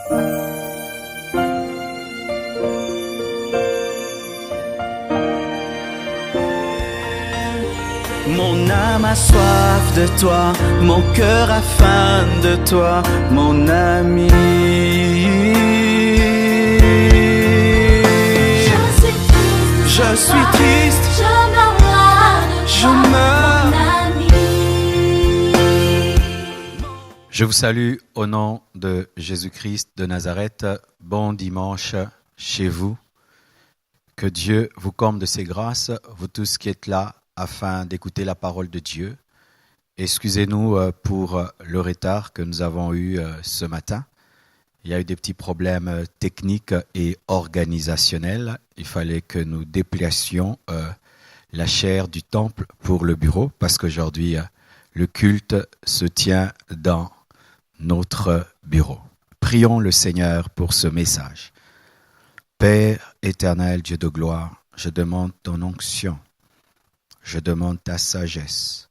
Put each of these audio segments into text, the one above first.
Mon âme a soif de toi, mon cœur a faim de toi, mon ami. Je suis triste, je meurs. Je vous salue au nom de Jésus-Christ de Nazareth. Bon dimanche chez vous. Que Dieu vous comble de ses grâces, vous tous qui êtes là, afin d'écouter la parole de Dieu. Excusez-nous pour le retard que nous avons eu ce matin. Il y a eu des petits problèmes techniques et organisationnels. Il fallait que nous déplacions la chaire du temple pour le bureau, parce qu'aujourd'hui, le culte se tient dans notre bureau. Prions le Seigneur pour ce message. Père éternel, Dieu de gloire, je demande ton onction. Je demande ta sagesse,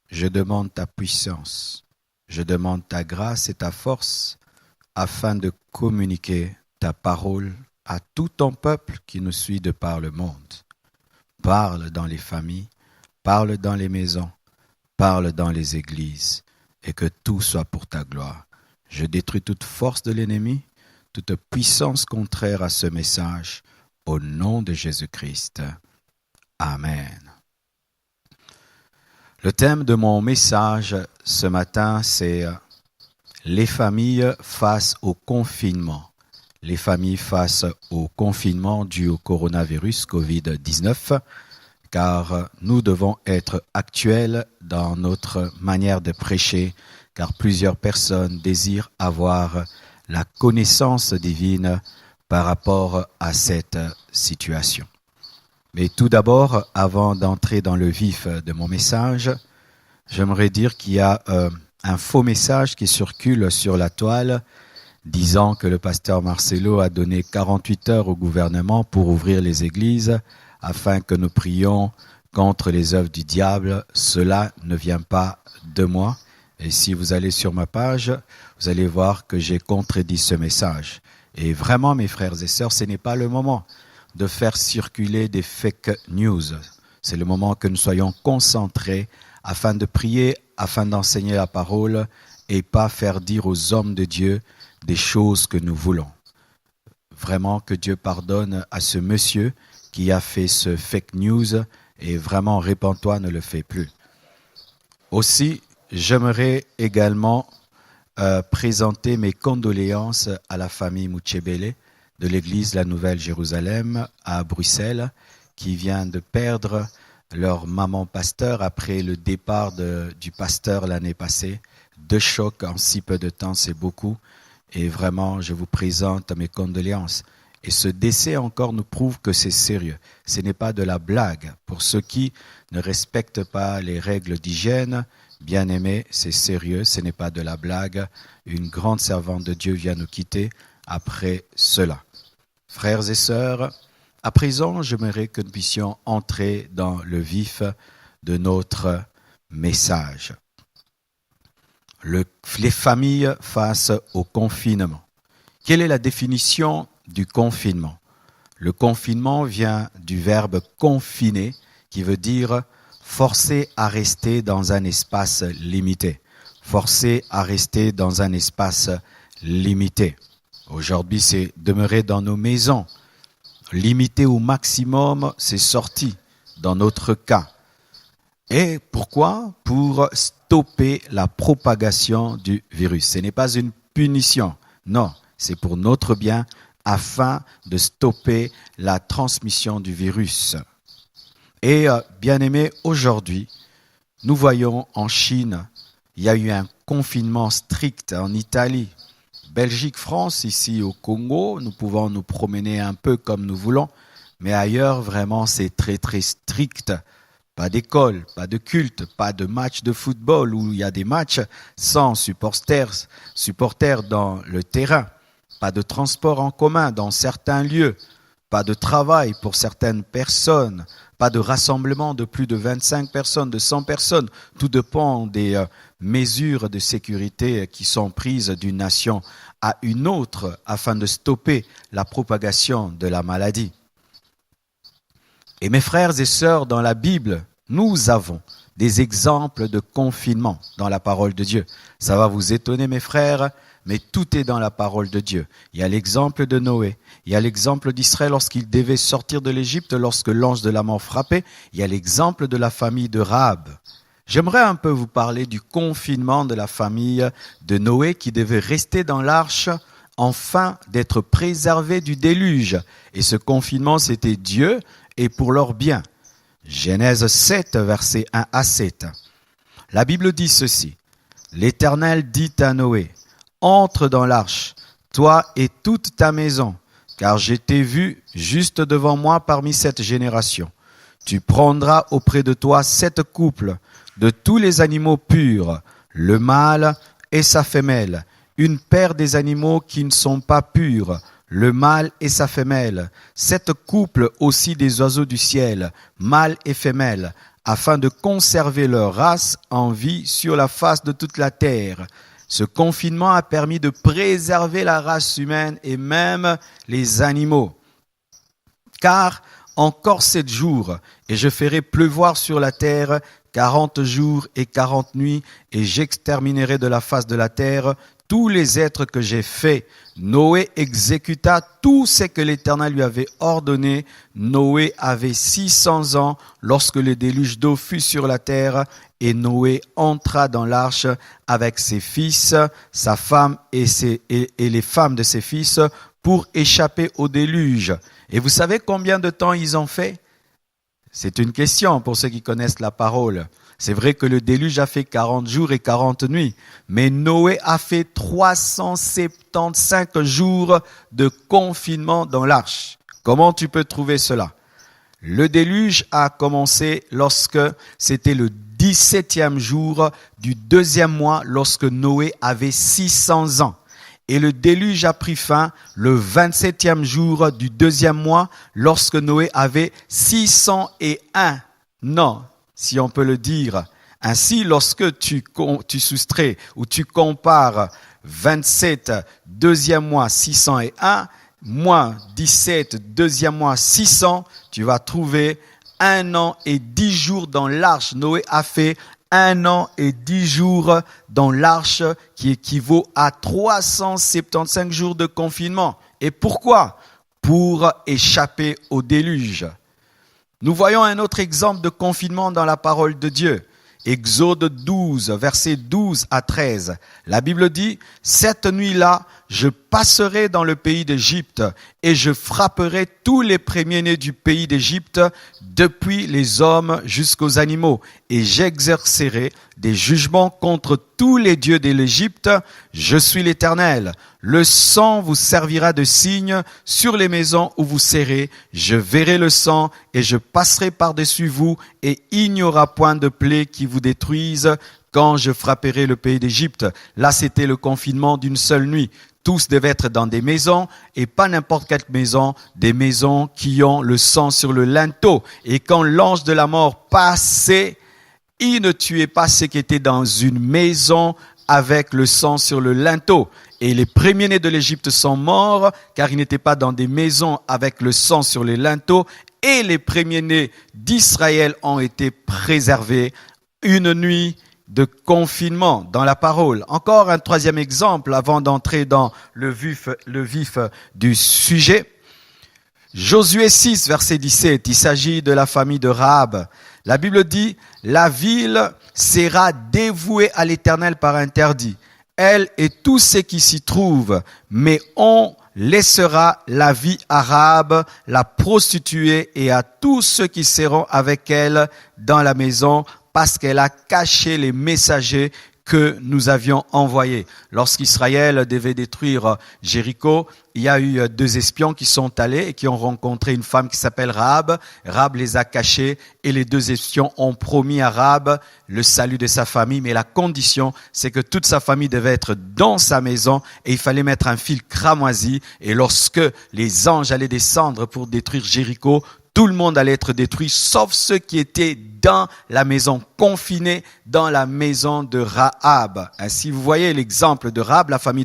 je demande ta puissance, je demande ta grâce et ta force afin de communiquer ta parole à tout ton peuple qui nous suit de par le monde. Parle dans les familles, parle dans les maisons, parle dans les églises et que tout soit pour ta gloire. Je détruis toute force de l'ennemi, toute puissance contraire à ce message au nom de Jésus-Christ. Amen. Le thème de mon message ce matin, c'est les familles face au confinement. Les familles face au confinement dû au coronavirus Covid-19, car nous devons être actuels dans notre manière de prêcher, car plusieurs personnes désirent avoir la connaissance divine par rapport à cette situation. Mais tout d'abord, avant d'entrer dans le vif de mon message, j'aimerais dire qu'il y a un faux message qui circule sur la toile disant que le pasteur Marcelo a donné 48 heures au gouvernement pour ouvrir les églises afin que nous prions contre les œuvres du diable. Cela ne vient pas de moi. Et si vous allez sur ma page, vous allez voir que j'ai contredit ce message. Et vraiment, mes frères et sœurs, ce n'est pas le moment de faire circuler des fake news. C'est le moment que nous soyons concentrés afin de prier, afin d'enseigner la parole et pas faire dire aux hommes de Dieu des choses que nous voulons. Vraiment que Dieu pardonne à ce monsieur qui a fait ce fake news et vraiment, répands-toi, ne le fais plus. Aussi, j'aimerais également présenter mes condoléances à la famille Muchebele de l'église La Nouvelle Jérusalem à Bruxelles, qui vient de perdre leur maman pasteur après le départ du pasteur l'année passée. 2 chocs en si peu de temps, c'est beaucoup. Et vraiment, je vous présente mes condoléances. Et ce décès encore nous prouve que c'est sérieux. Ce n'est pas de la blague. Pour ceux qui ne respectent pas les règles d'hygiène, bien aimés, c'est sérieux, ce n'est pas de la blague. Une grande servante de Dieu vient nous quitter après cela. Frères et sœurs, à présent, j'aimerais que nous puissions entrer dans le vif de notre message. Les familles face au confinement. Quelle est la définition du confinement? Le confinement vient du verbe confiner, qui veut dire forcer à rester dans un espace limité. Forcer à rester dans un espace limité. Aujourd'hui, c'est demeurer dans nos maisons. Limiter au maximum, c'est sorti dans notre cas. Et pourquoi? Pour stopper la propagation du virus. Ce n'est pas une punition, non, c'est pour notre bien afin de stopper la transmission du virus. Et bien aimé, aujourd'hui, nous voyons en Chine, il y a eu un confinement strict en Italie. Belgique, France, ici au Congo, nous pouvons nous promener un peu comme nous voulons, mais ailleurs, vraiment, c'est très, très strict. Pas d'école, pas de culte, pas de match de football où il y a des matchs sans supporters dans le terrain. Pas de transport en commun dans certains lieux. Pas de travail pour certaines personnes. Pas de rassemblement de plus de 25 personnes, de 100 personnes. Tout dépend des mesures de sécurité qui sont prises d'une nation à une autre afin de stopper la propagation de la maladie. Et mes frères et sœurs, dans la Bible, nous avons des exemples de confinement dans la parole de Dieu. Ça va vous étonner, mes frères, mais tout est dans la parole de Dieu. Il y a l'exemple de Noé, il y a l'exemple d'Israël lorsqu'il devait sortir de l'Égypte, lorsque l'ange de la mort frappait, il y a l'exemple de la famille de Rahab. J'aimerais un peu vous parler du confinement de la famille de Noé qui devait rester dans l'arche afin d'être préservé du déluge. Et ce confinement, c'était Dieu et pour leur bien. Genèse 7, versets 1 à 7. La Bible dit ceci. L'Éternel dit à Noé, « Entre dans l'arche, toi et toute ta maison, car je t'ai vu juste devant moi parmi cette génération. Tu prendras auprès de toi 7 couples de tous les animaux purs, le mâle et sa femelle, une paire des animaux qui ne sont pas purs, le mâle et sa femelle, 7 couples aussi des oiseaux du ciel, mâle et femelle, afin de conserver leur race en vie sur la face de toute la terre. Ce confinement a permis de préserver la race humaine et même les animaux. Car encore 7 jours, et je ferai pleuvoir sur la terre 40 jours et 40 nuits, et j'exterminerai de la face de la terre tous les êtres que j'ai faits. Noé exécuta tout ce que l'Éternel lui avait ordonné. Noé avait 600 ans lorsque le déluge d'eau fut sur la terre, et Noé entra dans l'arche avec ses fils, sa femme et les femmes de ses fils pour échapper au déluge. Et vous savez combien de temps ils ont fait? C'est une question pour ceux qui connaissent la parole. C'est vrai que le déluge a fait 40 jours et 40 nuits, mais Noé a fait 375 jours de confinement dans l'arche. Comment tu peux trouver cela? Le déluge a commencé lorsque c'était le 17e jour du 2e mois, lorsque Noé avait 600 ans. Et le déluge a pris fin le 27e jour du 2e mois, lorsque Noé avait 601 ans, si on peut le dire. Ainsi, lorsque tu soustrais ou tu compares 27, 2e mois, 601, moins 17, 2e mois, 600, tu vas trouver 1 an et 10 jours dans l'arche. Noé a fait 1 an et 10 jours dans l'arche, qui équivaut à 375 jours de confinement. Et pourquoi? Pour échapper au déluge. Nous voyons un autre exemple de confinement dans la parole de Dieu. Exode 12, versets 12 à 13. La Bible dit, « Cette nuit-là, je passerai dans le pays d'Égypte et je frapperai tous les premiers-nés du pays d'Égypte, depuis les hommes jusqu'aux animaux, et j'exercerai des jugements contre tous les dieux de l'Égypte. Je suis l'Éternel. Le sang vous servira de signe sur les maisons où vous serez. Je verrai le sang et je passerai par-dessus vous, et il n'y aura point de plaie qui vous détruise quand je frapperai le pays d'Égypte. » Là, c'était le confinement d'une seule nuit. Tous devaient être dans des maisons, et pas n'importe quelle maison, des maisons qui ont le sang sur le linteau. Et quand l'ange de la mort passait, il ne tuait pas ceux qui étaient dans une maison avec le sang sur le linteau. Et les premiers-nés de l'Égypte sont morts, car ils n'étaient pas dans des maisons avec le sang sur les linteaux. Et les premiers-nés d'Israël ont été préservés. Une nuit de confinement dans la parole. Encore un 3e exemple avant d'entrer dans le vif du sujet. Josué 6, verset 17, il s'agit de la famille de Rahab. La Bible dit, « La ville sera dévouée à l'Éternel par interdit, elle et tous ceux qui s'y trouvent, mais on laissera la vie à Rahab, la prostituée, et à tous ceux qui seront avec elle dans la maison, parce qu'elle a caché les messagers que nous avions envoyés. » Lorsqu'Israël devait détruire Jéricho, il y a eu 2 espions qui sont allés et qui ont rencontré une femme qui s'appelle Rahab. Rahab les a cachés et les 2 espions ont promis à Rahab le salut de sa famille. Mais la condition, c'est que toute sa famille devait être dans sa maison et il fallait mettre un fil cramoisi. Et lorsque les anges allaient descendre pour détruire Jéricho, tout le monde allait être détruit, sauf ceux qui étaient dans la maison, confinés dans la maison de Rahab. Ainsi, vous voyez l'exemple de Rahab, la famille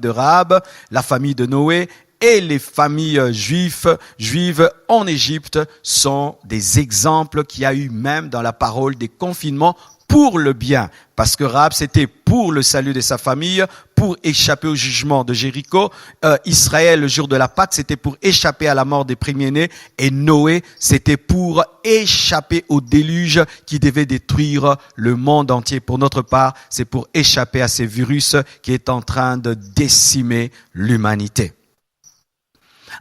de Noé, et les familles juives en Égypte sont des exemples qu'il y a eu même dans la parole des confinements pour le bien. Parce que Rahab, c'était pour le salut de sa famille, pour échapper au jugement de Jéricho. Israël, le jour de la Pâque, c'était pour échapper à la mort des premiers-nés. Et Noé, c'était pour échapper au déluge qui devait détruire le monde entier. Pour notre part, c'est pour échapper à ces virus qui est en train de décimer l'humanité.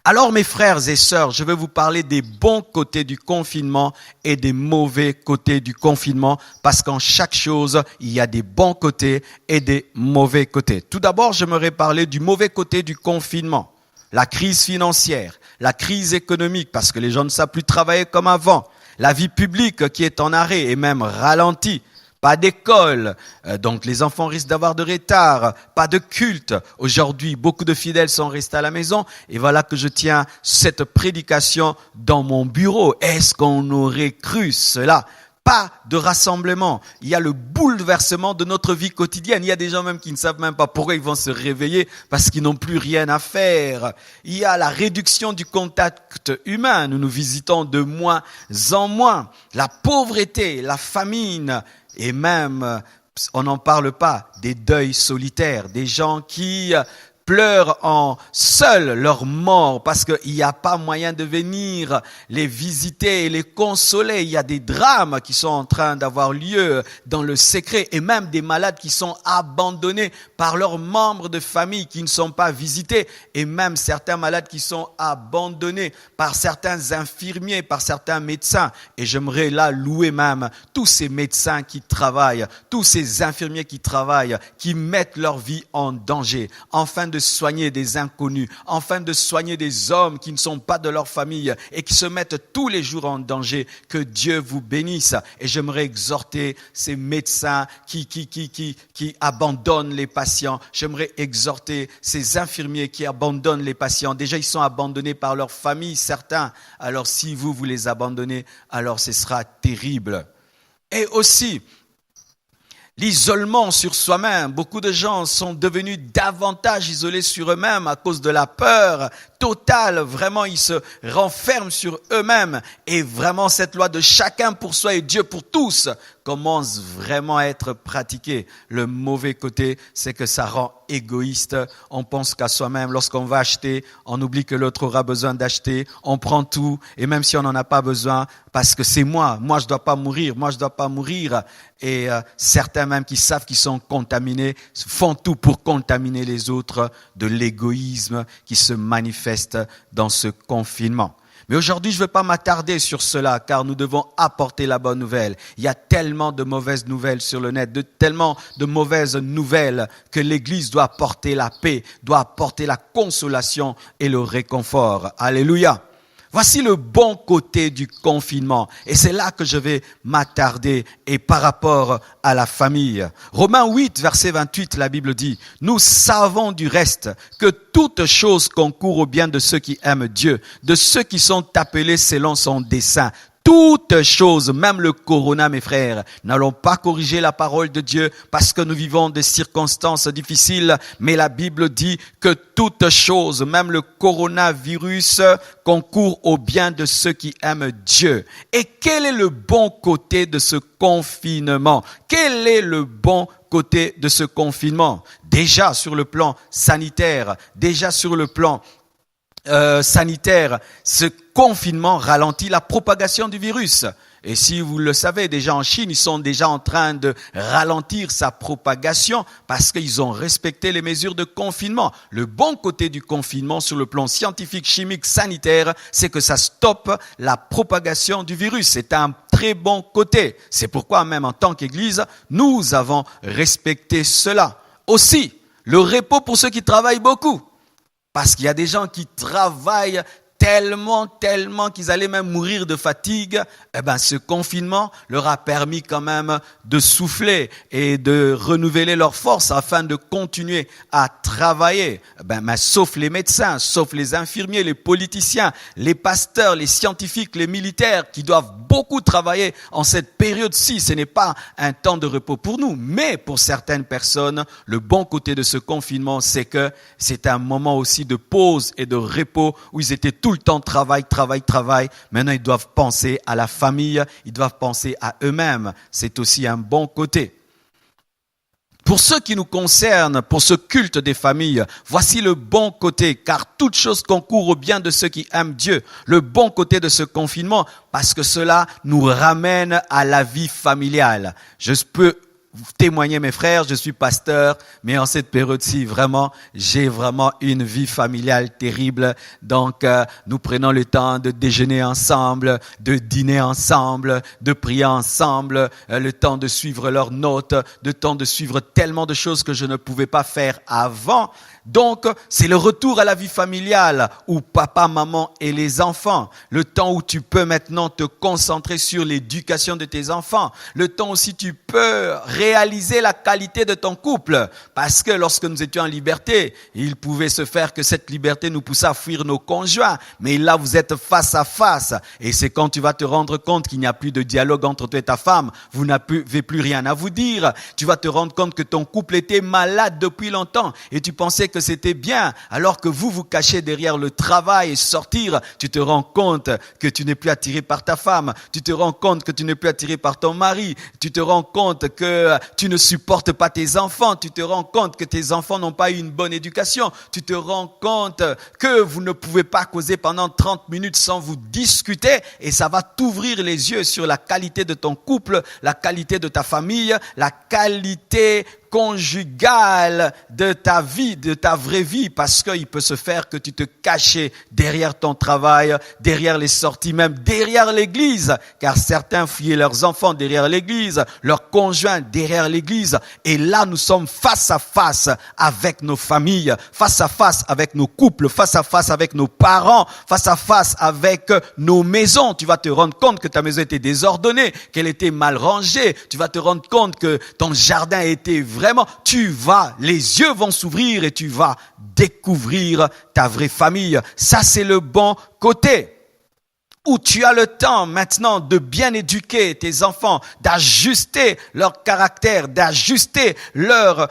Alors mes frères et sœurs, je vais vous parler des bons côtés du confinement et des mauvais côtés du confinement, parce qu'en chaque chose, il y a des bons côtés et des mauvais côtés. Tout d'abord, j'aimerais parler du mauvais côté du confinement, la crise financière, la crise économique, parce que les gens ne savent plus travailler comme avant, la vie publique qui est en arrêt et même ralentie. Pas d'école, donc les enfants risquent d'avoir de retard, pas de culte. Aujourd'hui, beaucoup de fidèles sont restés à la maison et voilà que je tiens cette prédication dans mon bureau. Est-ce qu'on aurait cru cela ? Pas de rassemblement. Il y a le bouleversement de notre vie quotidienne. Il y a des gens même qui ne savent même pas pourquoi ils vont se réveiller parce qu'ils n'ont plus rien à faire. Il y a la réduction du contact humain. Nous nous visitons de moins en moins. La pauvreté, la famine et même, on n'en parle pas, des deuils solitaires, des gens qui pleurent en seuls leur mort parce qu'il n'y a pas moyen de venir les visiter et les consoler. Il y a des drames qui sont en train d'avoir lieu dans le secret et même des malades qui sont abandonnés par leurs membres de famille qui ne sont pas visités et même certains malades qui sont abandonnés par certains infirmiers, par certains médecins. Et j'aimerais là louer même tous ces médecins qui travaillent, tous ces infirmiers qui travaillent, qui mettent leur vie en danger, afin de soigner des inconnus, afin de soigner des hommes qui ne sont pas de leur famille et qui se mettent tous les jours en danger. Que Dieu vous bénisse. Et j'aimerais exhorter ces médecins qui abandonnent les patients. J'aimerais exhorter ces infirmiers qui abandonnent les patients. Déjà, ils sont abandonnés par leur famille, certains. Alors, si vous les abandonnez, alors ce sera terrible. Et aussi, l'isolement sur soi-même. Beaucoup de gens sont devenus davantage isolés sur eux-mêmes à cause de la peur totale. Vraiment, ils se renferment sur eux-mêmes. Et vraiment, cette loi de chacun pour soi et Dieu pour tous commence vraiment à être pratiquée. Le mauvais côté, c'est que ça rend égoïste. On pense qu'à soi-même. Lorsqu'on va acheter, on oublie que l'autre aura besoin d'acheter. On prend tout. Et même si on n'en a pas besoin, parce que c'est moi je dois pas mourir. Et certains même qui savent qu'ils sont contaminés font tout pour contaminer les autres, de l'égoïsme qui se manifeste dans ce confinement. Mais aujourd'hui, je ne vais pas m'attarder sur cela car nous devons apporter la bonne nouvelle. Il y a tellement de mauvaises nouvelles sur le net, tellement de mauvaises nouvelles que l'Église doit apporter la paix, doit apporter la consolation et le réconfort. Alléluia. Voici le bon côté du confinement. Et c'est là que je vais m'attarder et par rapport à la famille. Romains 8, verset 28, la Bible dit, « Nous savons du reste que toute chose concourt au bien de ceux qui aiment Dieu, de ceux qui sont appelés selon son dessein. » Toutes choses, même le corona, mes frères, n'allons pas corriger la parole de Dieu parce que nous vivons des circonstances difficiles, mais la Bible dit que toutes choses, même le coronavirus, concourt au bien de ceux qui aiment Dieu. Et quel est le bon côté de ce confinement? Quel est le bon côté de ce confinement? Déjà sur le plan sanitaire, ce confinement ralentit la propagation du virus. Et si vous le savez, déjà en Chine, ils sont déjà en train de ralentir sa propagation parce qu'ils ont respecté les mesures de confinement. Le bon côté du confinement sur le plan scientifique, chimique, sanitaire, c'est que ça stoppe la propagation du virus. C'est un très bon côté. C'est pourquoi même en tant qu'Église, nous avons respecté cela. Aussi, le repos pour ceux qui travaillent beaucoup. Parce qu'il y a des gens qui travaillent tellement qu'ils allaient même mourir de fatigue, ce confinement leur a permis quand même de souffler et de renouveler leurs forces afin de continuer à travailler. Mais sauf les médecins, sauf les infirmiers, les politiciens, les pasteurs, les scientifiques, les militaires qui doivent beaucoup travailler en cette période-ci. Ce n'est pas un temps de repos pour nous, mais pour certaines personnes, le bon côté de ce confinement, c'est que c'est un moment aussi de pause et de repos où ils étaient tout le temps travail. Maintenant, ils doivent penser à la famille, ils doivent penser à eux-mêmes. C'est aussi un bon côté. Pour ce qui nous concerne, pour ce culte des familles, voici le bon côté, car toute chose concourt au bien de ceux qui aiment Dieu. Le bon côté de ce confinement, parce que cela nous ramène à la vie familiale. Je peux témoigner, mes frères, je suis pasteur, mais en cette période-ci, j'ai vraiment une vie familiale terrible. Donc, nous prenons le temps de déjeuner ensemble, de dîner ensemble, de prier ensemble, le temps de suivre leurs notes, le temps de suivre tellement de choses que je ne pouvais pas faire avant. Donc, c'est le retour à la vie familiale où papa, maman et les enfants. Le temps où tu peux maintenant te concentrer sur l'éducation de tes enfants. Le temps aussi tu peux réaliser la qualité de ton couple. Parce que lorsque nous étions en liberté, il pouvait se faire que cette liberté nous poussait à fuir nos conjoints. Mais là, vous êtes face à face. Et c'est quand tu vas te rendre compte qu'il n'y a plus de dialogue entre toi et ta femme. Vous n'avez plus rien à vous dire. Tu vas te rendre compte que ton couple était malade depuis longtemps. Et tu pensais que c'était bien, alors que vous cachez derrière le travail et sortir, tu te rends compte que tu n'es plus attiré par ta femme, tu te rends compte que tu n'es plus attiré par ton mari, tu te rends compte que tu ne supportes pas tes enfants, tu te rends compte que tes enfants n'ont pas eu une bonne éducation, tu te rends compte que vous ne pouvez pas causer pendant 30 minutes sans vous discuter, et ça va t'ouvrir les yeux sur la qualité de ton couple, la qualité de ta famille, la qualité conjugale de ta vie, de ta vraie vie, parce qu'il peut se faire que tu te cachais derrière ton travail, derrière les sorties, même derrière l'église, car certains fuyaient leurs enfants derrière l'église, leurs conjoints derrière l'église, et là nous sommes face à face avec nos familles, face à face avec nos couples, face à face avec nos parents, face à face avec nos maisons. Tu vas te rendre compte que ta maison était désordonnée, qu'elle était mal rangée, tu vas te rendre compte que ton jardin était vraiment, les yeux vont s'ouvrir et tu vas découvrir ta vraie famille. Ça, c'est le bon côté. Où tu as le temps maintenant de bien éduquer tes enfants, d'ajuster leur caractère, d'ajuster leur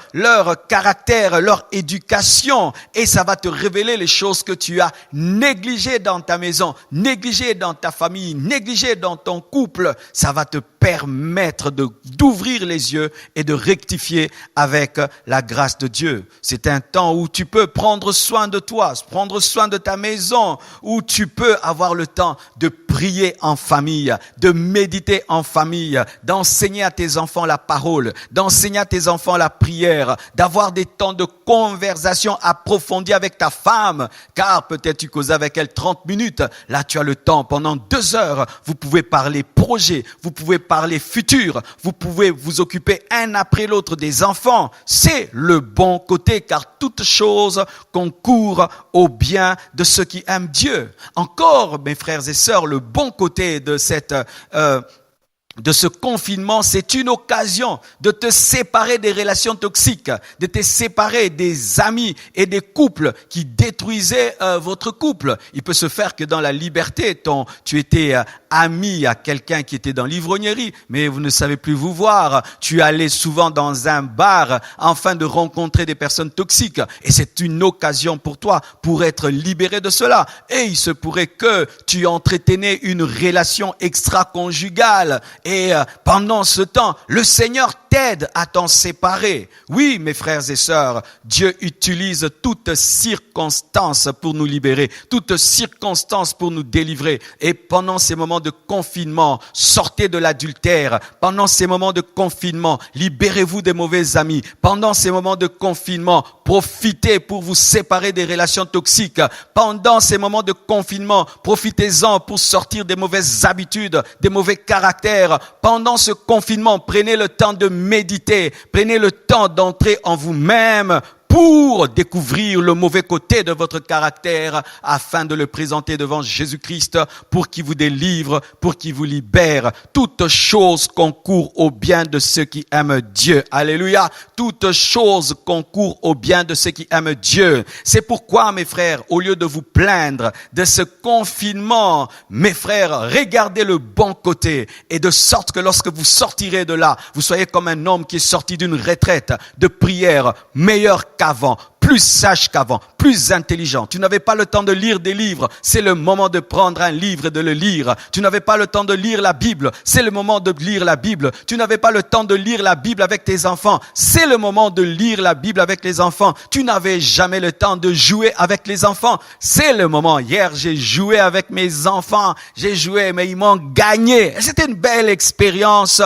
caractère, leur éducation. Et ça va te révéler les choses que tu as négligées dans ta maison, négligées dans ta famille, négligées dans ton couple. Ça va te permettre d'ouvrir les yeux et de rectifier avec la grâce de Dieu. C'est un temps où tu peux prendre soin de toi, prendre soin de ta maison, où tu peux avoir le temps de prier en famille, de méditer en famille, d'enseigner à tes enfants la parole, d'enseigner à tes enfants la prière, d'avoir des temps de conversation approfondie avec ta femme, car peut-être tu causes avec elle 30 minutes. Là, tu as le temps pendant 2 heures. Vous pouvez parler projet, vous pouvez parler futur, vous pouvez vous occuper un après l'autre des enfants. C'est le bon côté, car toute chose concourt au bien de ceux qui aiment Dieu. Encore, mes frères et sœurs, le bon côté de ce confinement, c'est une occasion de te séparer des relations toxiques, de te séparer des amis et des couples qui détruisaient votre couple. Il peut se faire que dans la liberté, tu étais ami à quelqu'un qui était dans l'ivrognerie, mais vous ne savez plus vous voir. Tu allais souvent dans un bar afin de rencontrer des personnes toxiques. Et c'est une occasion pour toi pour être libéré de cela. Et il se pourrait que tu entretenais une relation extra-conjugale. Et pendant ce temps, le Seigneur t'aide à t'en séparer. Oui, mes frères et sœurs, Dieu utilise toutes circonstances pour nous libérer, toutes circonstances pour nous délivrer. Et pendant ces moments de confinement, sortez de l'adultère. Pendant ces moments de confinement, libérez-vous des mauvais amis. Pendant ces moments de confinement, profitez pour vous séparer des relations toxiques. Pendant ces moments de confinement, profitez-en pour sortir des mauvaises habitudes, des mauvais caractères. Pendant ce confinement, prenez le temps de méditer, prenez le temps d'entrer en vous-même pour découvrir le mauvais côté de votre caractère afin de le présenter devant Jésus-Christ pour qu'il vous délivre, pour qu'il vous libère. Toute chose concourt au bien de ceux qui aiment Dieu. Alléluia. Toute chose concourt au bien de ceux qui aiment Dieu. C'est pourquoi, mes frères, au lieu de vous plaindre de ce confinement, mes frères, regardez le bon côté et de sorte que lorsque vous sortirez de là, vous soyez comme un homme qui est sorti d'une retraite de prière, meilleur qu'avant, plus sage qu'avant, plus intelligent. Tu n'avais pas le temps de lire des livres, c'est le moment de prendre un livre et de le lire. Tu n'avais pas le temps de lire la Bible, c'est le moment de lire la Bible. Tu n'avais pas le temps de lire la Bible avec tes enfants, c'est le moment de lire la Bible avec les enfants. Tu n'avais jamais le temps de jouer avec les enfants, c'est le moment. Hier, j'ai joué avec mes enfants, j'ai joué, mais ils m'ont gagné. C'était une belle expérience.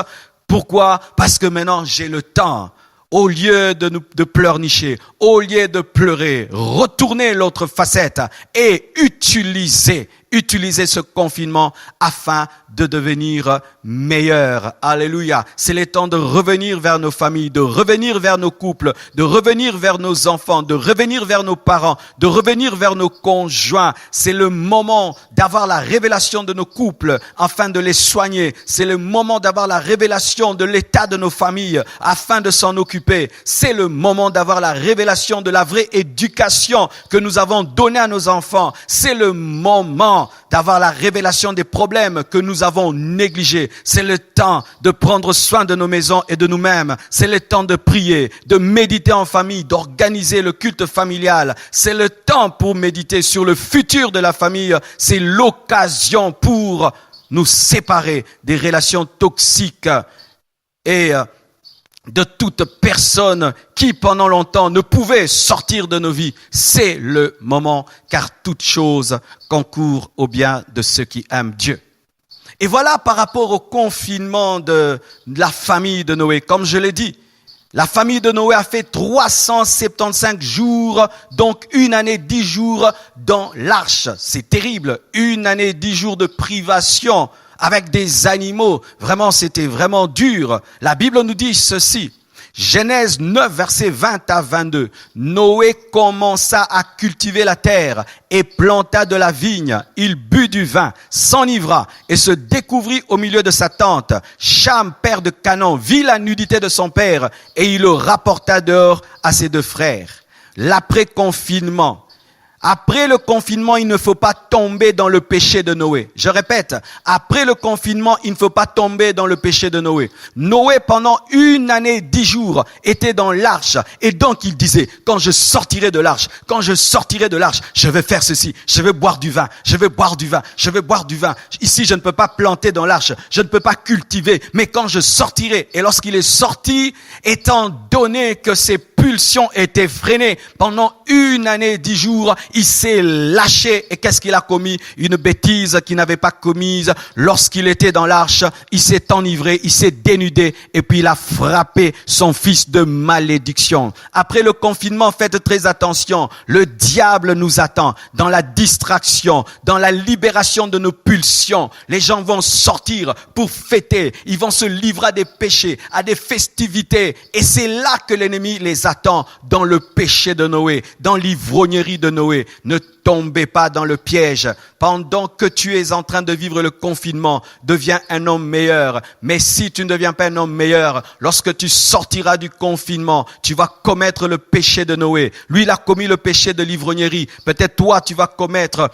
Pourquoi? Parce que maintenant, j'ai le temps. Au lieu de pleurnicher, au lieu de pleurer, retournez l'autre facette et utilisez ce confinement afin de devenir meilleur. Alléluia. C'est le temps de revenir vers nos familles, de revenir vers nos couples, de revenir vers nos enfants, de revenir vers nos parents, de revenir vers nos conjoints. C'est le moment d'avoir la révélation de nos couples afin de les soigner. C'est le moment d'avoir la révélation de l'état de nos familles afin de s'en occuper. C'est le moment d'avoir la révélation de la vraie éducation que nous avons donnée à nos enfants. C'est le moment d'avoir la révélation des problèmes que nous avons négligés. C'est le temps de prendre soin de nos maisons et de nous-mêmes. C'est le temps de prier, de méditer en famille, d'organiser le culte familial. C'est le temps pour méditer sur le futur de la famille. C'est l'occasion pour nous séparer des relations toxiques et de toute personne qui pendant longtemps ne pouvait sortir de nos vies. C'est le moment, car toute chose concourt au bien de ceux qui aiment Dieu. Et voilà par rapport au confinement de la famille de Noé. Comme je l'ai dit, la famille de Noé a fait 375 jours, donc 1 année 10 jours dans l'arche. C'est terrible, 1 année 10 jours de privation avec des animaux. Vraiment, c'était vraiment dur. La Bible nous dit ceci. Genèse 9, versets 20 à 22. Noé commença à cultiver la terre et planta de la vigne. Il but du vin, s'enivra et se découvrit au milieu de sa tente. Cham, père de Canaan, vit la nudité de son père et il le rapporta dehors à ses 2 frères. L'après-confinement. Après le confinement, il ne faut pas tomber dans le péché de Noé. Je répète, après le confinement, il ne faut pas tomber dans le péché de Noé. Noé, pendant 1 année 10 jours, était dans l'arche. Et donc, il disait, quand je sortirai de l'arche, je vais faire ceci. Je vais boire du vin. Ici, je ne peux pas planter dans l'arche. Je ne peux pas cultiver. Mais quand je sortirai, et lorsqu'il est sorti, étant donné que ses pulsions étaient freinées pendant 1 année 10 jours, il s'est lâché. Et qu'est-ce qu'il a commis? Une bêtise qu'il n'avait pas commise. Lorsqu'il était dans l'arche, il s'est enivré, il s'est dénudé et puis il a frappé son fils de malédiction. Après le confinement, faites très attention. Le diable nous attend dans la distraction, dans la libération de nos pulsions. Les gens vont sortir pour fêter. Ils vont se livrer à des péchés, à des festivités. Et c'est là que l'ennemi les attend, dans le péché de Noé, dans l'ivrognerie de Noé. Ne tombez pas dans le piège. Pendant que tu es en train de vivre le confinement, deviens un homme meilleur. Mais si tu ne deviens pas un homme meilleur, lorsque tu sortiras du confinement, tu vas commettre le péché de Noé. Lui, il a commis le péché de l'ivrognerie. Peut-être toi, tu vas commettre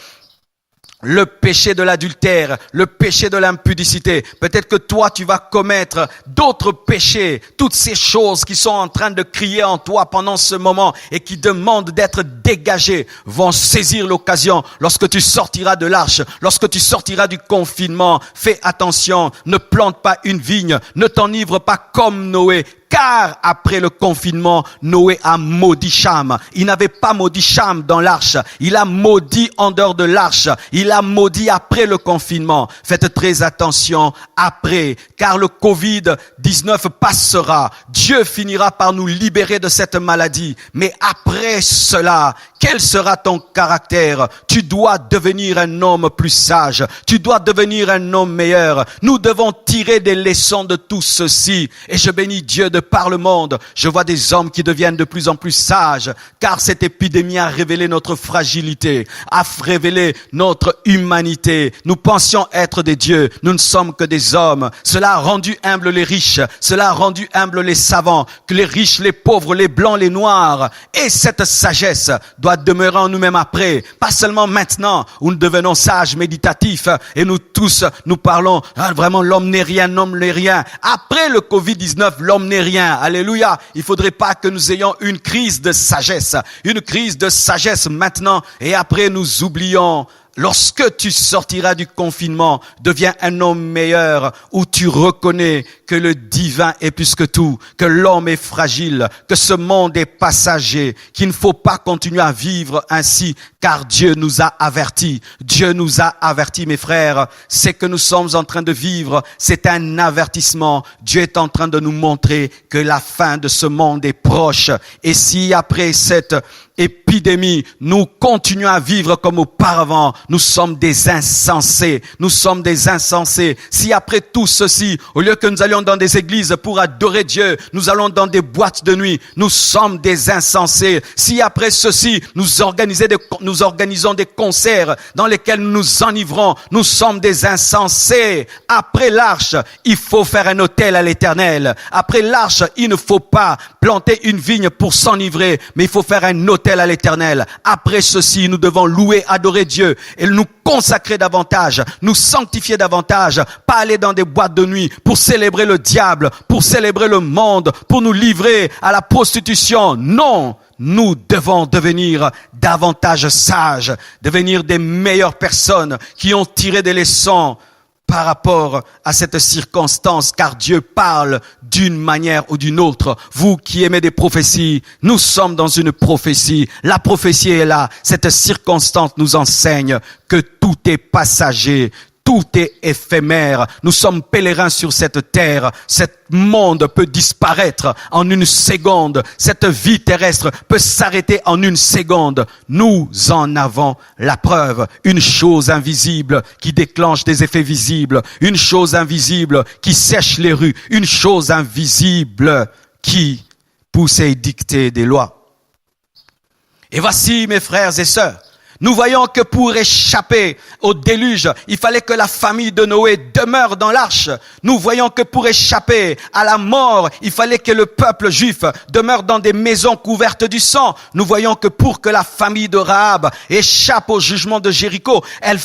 le péché de l'adultère, le péché de l'impudicité. Peut-être que toi, tu vas commettre d'autres péchés. Toutes ces choses qui sont en train de crier en toi pendant ce moment et qui demandent d'être dégagées vont saisir l'occasion. Lorsque tu sortiras de l'arche, lorsque tu sortiras du confinement, fais attention. Ne plante pas une vigne. Ne t'enivre pas comme Noé. Car après le confinement, Noé a maudit Cham. Il n'avait pas maudit Cham dans l'arche. Il a maudit en dehors de l'arche. Il a maudit après le confinement. Faites très attention après, car le Covid-19 passera. Dieu finira par nous libérer de cette maladie. Mais après cela, Quel sera ton caractère? Tu dois devenir un homme plus sage. Tu dois devenir un homme meilleur. Nous devons tirer des leçons de tout ceci. Et je bénis Dieu de par le monde. Je vois des hommes qui deviennent de plus en plus sages, car cette épidémie a révélé notre fragilité, a révélé notre humanité. Nous pensions être des dieux. Nous ne sommes que des hommes. Cela a rendu humbles les riches. Cela a rendu humbles les savants, que les riches, les pauvres, les blancs, les noirs. Et cette sagesse doit demeurer en nous-mêmes après. Pas seulement maintenant où nous devenons sages, méditatifs, et nous tous, nous parlons, vraiment l'homme n'est rien, l'homme n'est rien. Après le Covid-19, l'homme n'est rien. Alléluia. Il faudrait pas que nous ayons une crise de sagesse. Une crise de sagesse maintenant, et après nous oublions. Lorsque tu sortiras du confinement, deviens un homme meilleur où tu reconnais que le divin est plus que tout, que l'homme est fragile, que ce monde est passager, qu'il ne faut pas continuer à vivre ainsi, car Dieu nous a avertis. Dieu nous a avertis, mes frères. C'est que nous sommes en train de vivre, c'est un avertissement. Dieu est en train de nous montrer que la fin de ce monde est proche. Et si après cette épidémie, nous continuons à vivre comme auparavant, nous sommes des insensés. Nous sommes des insensés. Si après tout ceci, au lieu que nous allions dans des églises pour adorer Dieu, nous allons dans des boîtes de nuit, nous sommes des insensés. Si après ceci, nous organisons des concerts dans lesquels nous nous enivrons, nous sommes des insensés. Après l'arche, il faut faire un autel à l'Éternel. Après l'arche, il ne faut pas planter une vigne pour s'enivrer, mais il faut faire un autel à l'Éternel. Après ceci, nous devons louer, adorer Dieu et nous consacrer davantage, nous sanctifier davantage, pas aller dans des boîtes de nuit pour célébrer le diable, pour célébrer le monde, pour nous livrer à la prostitution. Non, nous devons devenir davantage sages, devenir des meilleures personnes qui ont tiré des leçons par rapport à cette circonstance, car Dieu parle d'une manière ou d'une autre. Vous qui aimez des prophéties, nous sommes dans une prophétie. La prophétie est là. Cette circonstance nous enseigne que tout est passager. Tout est éphémère. Nous sommes pèlerins sur cette terre. Cet monde peut disparaître en une seconde. Cette vie terrestre peut s'arrêter en une seconde. Nous en avons la preuve. Une chose invisible qui déclenche des effets visibles. Une chose invisible qui sèche les rues. Une chose invisible qui pousse à édicter des lois. Et voici, mes frères et sœurs, nous voyons que pour échapper au déluge, il fallait que la famille de Noé demeure dans l'arche. Nous voyons que pour échapper à la mort, il fallait que le peuple juif demeure dans des maisons couvertes du sang. Nous voyons que pour que la famille de Rahab échappe au jugement de Jéricho, il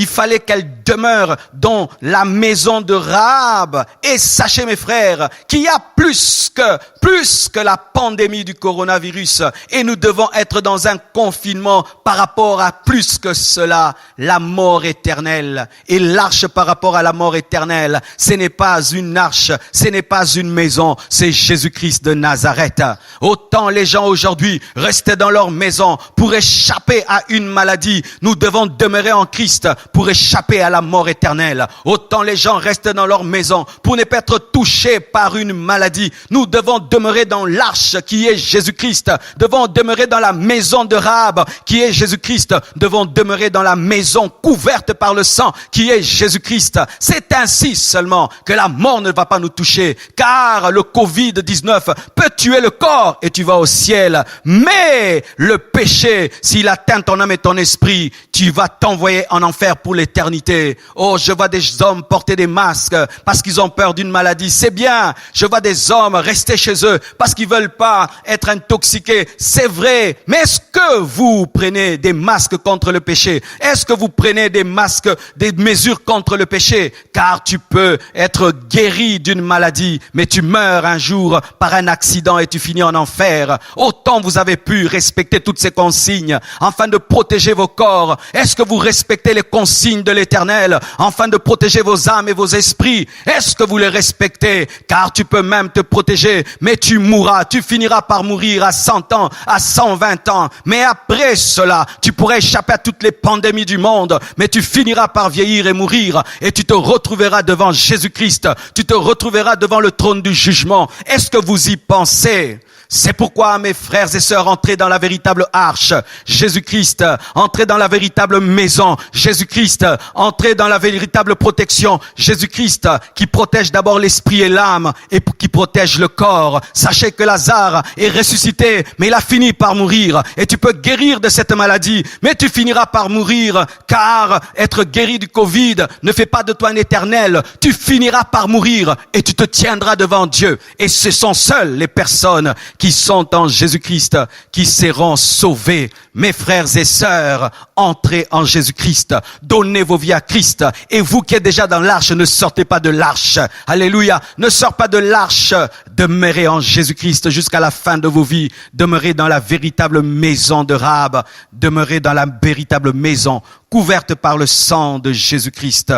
fallait qu'elle demeure dans la maison de Rahab. Et sachez, mes frères, qu'il y a plus que la pandémie du coronavirus. Et nous devons être dans un confinement par rapport à plus que cela, la mort éternelle. Et l'arche par rapport à la mort éternelle, ce n'est pas une arche, ce n'est pas une maison, c'est Jésus-Christ de Nazareth. Autant les gens aujourd'hui restaient dans leur maison pour échapper à une maladie, nous devons demeurer en Christ pour échapper à la mort éternelle. Autant les gens restent dans leur maison pour ne pas être touchés par une maladie, nous devons demeurer dans l'arche qui est Jésus-Christ, devons demeurer dans la maison de Rahab qui est Jésus-Christ, devons demeurer dans la maison couverte par le sang qui est Jésus-Christ. C'est ainsi seulement que la mort ne va pas nous toucher, car le Covid-19 peut tuer le corps et tu vas au ciel. Mais le péché, s'il atteint ton âme et ton esprit, tu vas t'envoyer en enfer pour l'éternité. Oh, je vois des hommes porter des masques parce qu'ils ont peur d'une maladie. C'est bien. Je vois des hommes rester chez eux parce qu'ils veulent pas être intoxiqués. C'est vrai. Mais est-ce que vous prenez des masques contre le péché? Est-ce que vous prenez des masques, des mesures contre le péché? Car tu peux être guéri d'une maladie, mais tu meurs un jour par un accident et tu finis en enfer. Autant vous avez pu respecter toutes ces consignes afin de protéger vos corps. Est-ce que vous respectez les consignes de l'Éternel afin de protéger vos âmes et vos esprits? Est-ce que vous les respectez? Car tu peux même te protéger, mais tu mourras, tu finiras par mourir à 100 ans, à 120 ans. Mais après cela, tu pourrais échapper à toutes les pandémies du monde, mais tu finiras par vieillir et mourir, et tu te retrouveras devant Jésus-Christ, tu te retrouveras devant le trône du jugement. Est-ce que vous y pensez? C'est pourquoi, mes frères et sœurs, entrez dans la véritable arche, Jésus-Christ. Entrez dans la véritable maison, Jésus-Christ. Entrez dans la véritable protection, Jésus-Christ, qui protège d'abord l'esprit et l'âme et qui protège le corps. Sachez que Lazare est ressuscité, mais il a fini par mourir. Et tu peux guérir de cette maladie, mais tu finiras par mourir, car être guéri du Covid ne fait pas de toi un éternel. Tu finiras par mourir et tu te tiendras devant Dieu. Et ce sont seules les personnes qui sont en Jésus-Christ qui seront sauvées. Mes frères et sœurs, entrez en Jésus-Christ, donnez vos vies à Christ. Et vous qui êtes déjà dans l'arche, ne sortez pas de l'arche. Alléluia, ne sors pas de l'arche. Demeurez en Jésus-Christ jusqu'à la fin de vos vies. Demeurez dans la véritable maison de Rahab. Demeurez dans la véritable maison couverte par le sang de Jésus-Christ.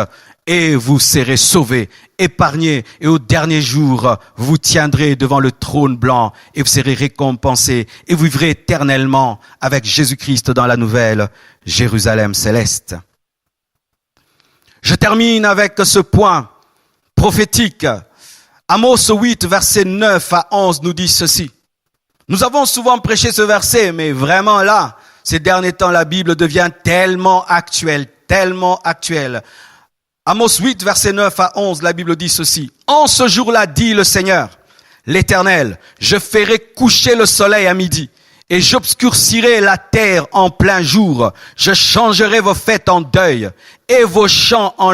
Et vous serez sauvés, épargnés, et au dernier jour, vous tiendrez devant le trône blanc, et vous serez récompensés, et vous vivrez éternellement avec Jésus-Christ dans la nouvelle Jérusalem céleste. Je termine avec ce point prophétique. Amos 8, versets 9 à 11 nous dit ceci. Nous avons souvent prêché ce verset, mais vraiment là, ces derniers temps, la Bible devient tellement actuelle. Amos 8, versets 9 à 11, la Bible dit ceci. En ce jour-là, dit le Seigneur, l'Éternel, je ferai coucher le soleil à midi et j'obscurcirai la terre en plein jour. Je changerai vos fêtes en deuil et vos chants en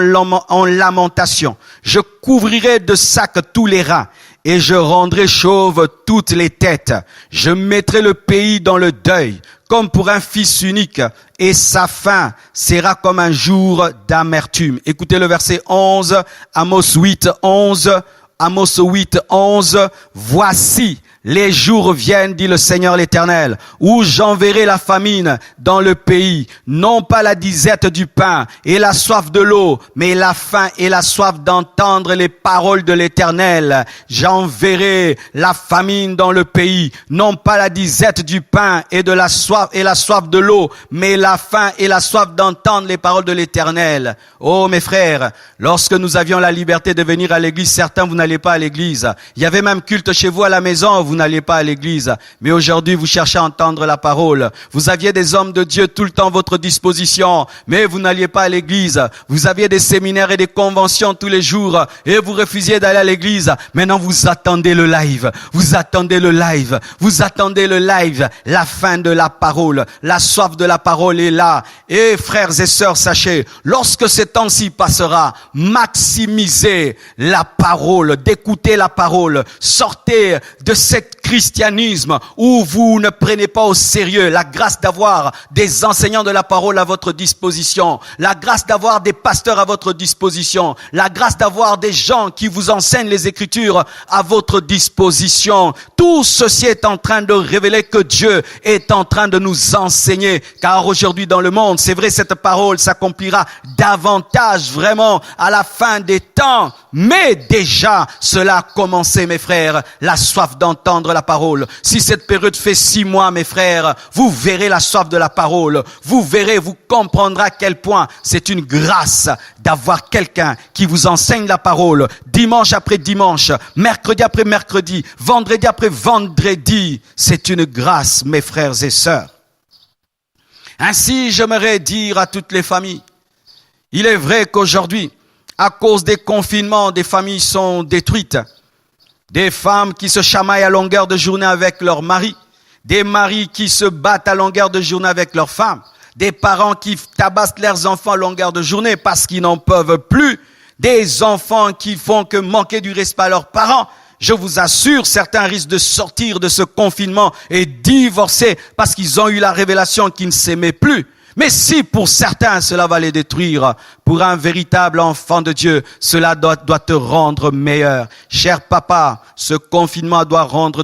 lamentation. Je couvrirai de sacs tous les reins et je rendrai chauves toutes les têtes. Je mettrai le pays dans le deuil comme pour un fils unique, et sa fin sera comme un jour d'amertume. Écoutez le verset 11, Amos 8, 11. Amos 8, 11. Voici, les jours viennent, dit le Seigneur l'Éternel, où j'enverrai la famine dans le pays, non pas la disette du pain et la soif de l'eau, mais la faim et la soif d'entendre les paroles de l'Éternel. J'enverrai la famine dans le pays, non pas la disette du pain et la soif de l'eau, mais la faim et la soif d'entendre les paroles de l'Éternel. Oh mes frères, lorsque nous avions la liberté de venir à l'église, certains vous n'allez pas à l'église. Il y avait même culte chez vous à la maison, vous n'alliez pas à l'église. Mais aujourd'hui, vous cherchez à entendre la parole. Vous aviez des hommes de Dieu tout le temps à votre disposition, mais vous n'alliez pas à l'église. Vous aviez des séminaires et des conventions tous les jours, et vous refusiez d'aller à l'église. Maintenant, vous attendez le live. Vous attendez le live. Vous attendez le live. La fin de la parole. La soif de la parole est là. Et frères et sœurs, sachez, lorsque ce temps-ci passera, maximisez la parole, d'écouter la parole. Sortez de cette christianisme où vous ne prenez pas au sérieux la grâce d'avoir des enseignants de la parole à votre disposition, la grâce d'avoir des pasteurs à votre disposition, la grâce d'avoir des gens qui vous enseignent les Écritures à votre disposition. Tout ceci est en train de révéler que Dieu est en train de nous enseigner, car aujourd'hui dans le monde, c'est vrai, cette parole s'accomplira davantage vraiment à la fin des temps, mais déjà cela a commencé, mes frères, la soif d'entendre la parole. Si cette période fait 6 mois, mes frères, vous verrez la soif de la parole. Vous verrez, vous comprendrez à quel point c'est une grâce d'avoir quelqu'un qui vous enseigne la parole dimanche après dimanche, mercredi après mercredi, vendredi après vendredi. C'est une grâce, mes frères et sœurs. Ainsi, j'aimerais dire à toutes les familles, il est vrai qu'aujourd'hui, à cause des confinements, des familles sont détruites. Des femmes qui se chamaillent à longueur de journée avec leurs maris. Des maris qui se battent à longueur de journée avec leurs femmes. Des parents qui tabassent leurs enfants à longueur de journée parce qu'ils n'en peuvent plus. Des enfants qui font que manquer du respect à leurs parents. Je vous assure, certains risquent de sortir de ce confinement et divorcer parce qu'ils ont eu la révélation qu'ils ne s'aimaient plus. Mais si pour certains cela va les détruire, pour un véritable enfant de Dieu, cela doit te rendre meilleur. Cher papa, ce confinement doit rendre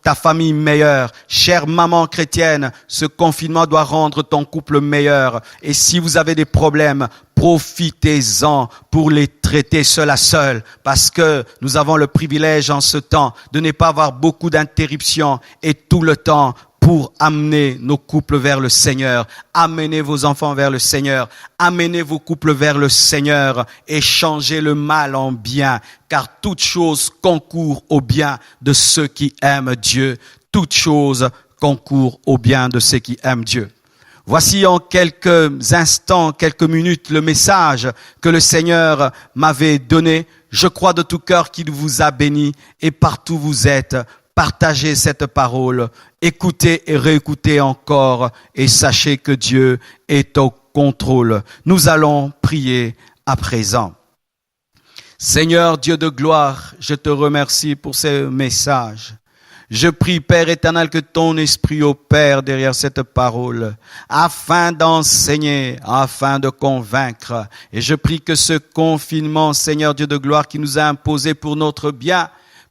ta famille meilleure. Chère maman chrétienne, ce confinement doit rendre ton couple meilleur. Et si vous avez des problèmes, profitez-en pour les traiter seul à seul, parce que nous avons le privilège en ce temps de ne pas avoir beaucoup d'interruptions et tout le temps pour amener nos couples vers le Seigneur. Amenez vos enfants vers le Seigneur. Amenez vos couples vers le Seigneur et changez le mal en bien, car toute chose concourt au bien de ceux qui aiment Dieu. Toute chose concourt au bien de ceux qui aiment Dieu. Voici en quelques instants, quelques minutes, le message que le Seigneur m'avait donné. Je crois de tout cœur qu'il vous a béni et partout où vous êtes, partagez cette parole, écoutez et réécoutez encore et sachez que Dieu est au contrôle. Nous allons prier à présent. Seigneur Dieu de gloire, je te remercie pour ce message. Je prie, Père éternel, que ton esprit opère derrière cette parole, afin d'enseigner, afin de convaincre. Et je prie que ce confinement, Seigneur Dieu de gloire, qui nous a imposé pour notre bien,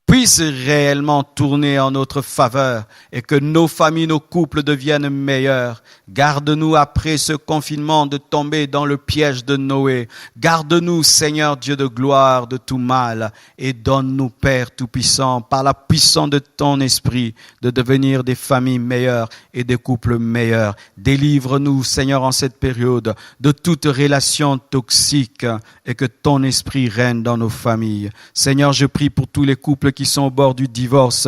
puisse réellement tourner en notre faveur et que nos familles, nos couples deviennent meilleurs. Garde-nous après ce confinement de tomber dans le piège de Noé. Garde-nous, Seigneur Dieu de gloire, de tout mal et donne-nous, Père Tout-Puissant, par la puissance de ton esprit, de devenir des familles meilleures et des couples meilleurs. Délivre-nous, Seigneur, en cette période de toute relation toxique et que ton esprit règne dans nos familles. Seigneur, je prie pour tous les couples qui sont au bord du divorce,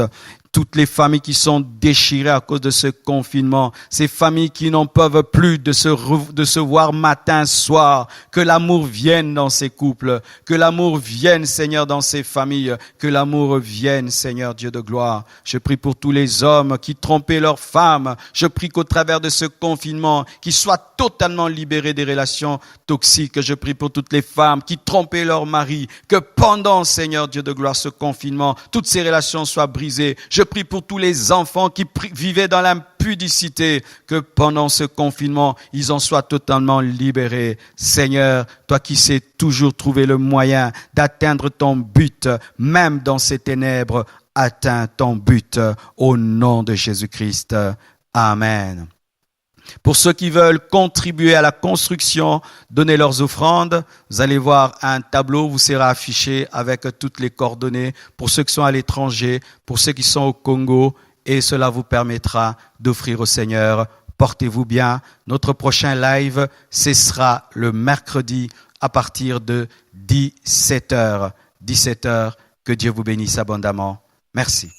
toutes les familles qui sont déchirées à cause de ce confinement, ces familles qui n'en peuvent plus de se voir matin, soir, que l'amour vienne dans ces couples, que l'amour vienne, Seigneur, dans ces familles, que l'amour vienne, Seigneur Dieu de gloire. Je prie pour tous les hommes qui trompaient leurs femmes, je prie qu'au travers de ce confinement, qu'ils soient totalement libérés des relations toxiques. Je prie pour toutes les femmes qui trompaient leur mari, que pendant, Seigneur Dieu de gloire, ce confinement, toutes ces relations soient brisées. Je prie pour tous les enfants qui vivaient dans l'impudicité, que pendant ce confinement, ils en soient totalement libérés. Seigneur, toi qui sais toujours trouver le moyen d'atteindre ton but, même dans ces ténèbres, atteins ton but au nom de Jésus-Christ. Amen. Pour ceux qui veulent contribuer à la construction, donner leurs offrandes. Vous allez voir un tableau vous sera affiché avec toutes les coordonnées pour ceux qui sont à l'étranger, pour ceux qui sont au Congo, et cela vous permettra d'offrir au Seigneur. Portez-vous bien. Notre prochain live, ce sera le mercredi à partir de 17h. 17h, que Dieu vous bénisse abondamment. Merci.